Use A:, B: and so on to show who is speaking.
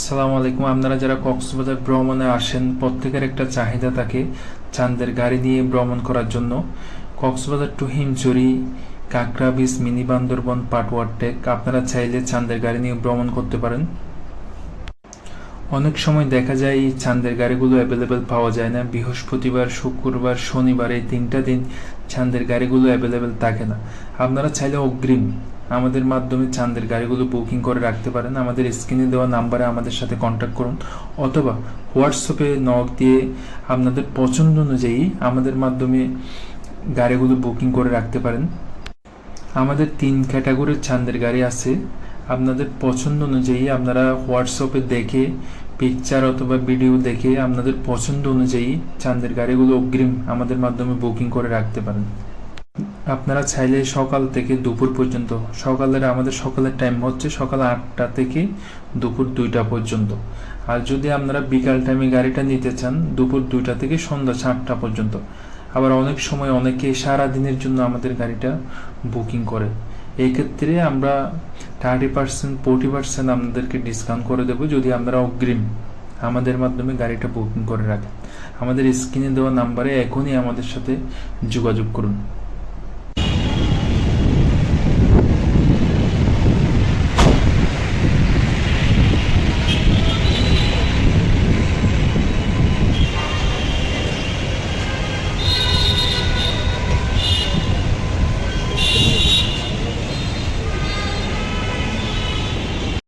A: আসসালামু আলাইকুম। আপনারা যারা কক্সবাজার ভ্রমণে আসেন প্রত্যেকের একটা চাহিদা থাকে চাঁদের গাড়ি নিয়ে ভ্রমণ করার জন্য। কক্সবাজার টু হিমছড়ি, কাঁকড়া বিচ, মিনি বান্দরবন, পাটওয়ার টেক আপনারা চাইলে চাঁদের গাড়ি নিয়ে ভ্রমণ করতে পারেন। অনেক সময় দেখা যায় এই চাঁদের গাড়িগুলো অ্যাভেলেবেল পাওয়া যায় না। বৃহস্পতিবার, শুক্রবার, শনিবার এই 3টা দিন চাঁদের গাড়িগুলো অ্যাভেলেবেল থাকে না। আপনারা চাইলে অগ্রিম আমাদের মাধ্যমে চাঁদের গাড়িগুলো বুকিং করে রাখতে পারেন। আমাদের স্ক্রিনে দেওয়া নাম্বারে আমাদের সাথে কন্ট্যাক্ট করুন, অথবা হোয়াটসঅ্যাপে নক দিয়ে আপনাদের পছন্দ অনুযায়ী আমাদের মাধ্যমে গাড়িগুলো বুকিং করে রাখতে পারেন। আমাদের 3 ক্যাটাগরির চাঁদের গাড়ি আছে। আপনাদের পছন্দ অনুযায়ী আপনারা হোয়াটসঅ্যাপে দেখে পিকচার অথবা ভিডিও দেখে আপনাদের পছন্দ অনুযায়ী চাঁদের গাড়িগুলো অগ্রিম আমাদের মাধ্যমে বুকিং করে রাখতে পারেন। আপনারা চাইলে সকাল থেকে দুপুর পর্যন্ত, আমাদের সকালের টাইম হচ্ছে সকাল 8টা থেকে দুপুর 2টা পর্যন্ত। আর যদি আপনারা বিকাল টাইমে গাড়িটা নিতে চান দুপুর 2টা থেকে সন্ধ্যা 7টা পর্যন্ত। আবার অনেক সময় অনেকে সারা দিনের জন্য আমাদের গাড়িটা বুকিং করে। এই ক্ষেত্রে আমরা 30% 40% আপনাদেরকে ডিসকাউন্ট করে দেবো যদি আপনারা অগ্রিম আমাদের মাধ্যমে গাড়িটা বুকিং করে রাখেন। আমাদের স্ক্রিনে দেওয়া নাম্বারে এখনই আমাদের সাথে যোগাযোগ করুন।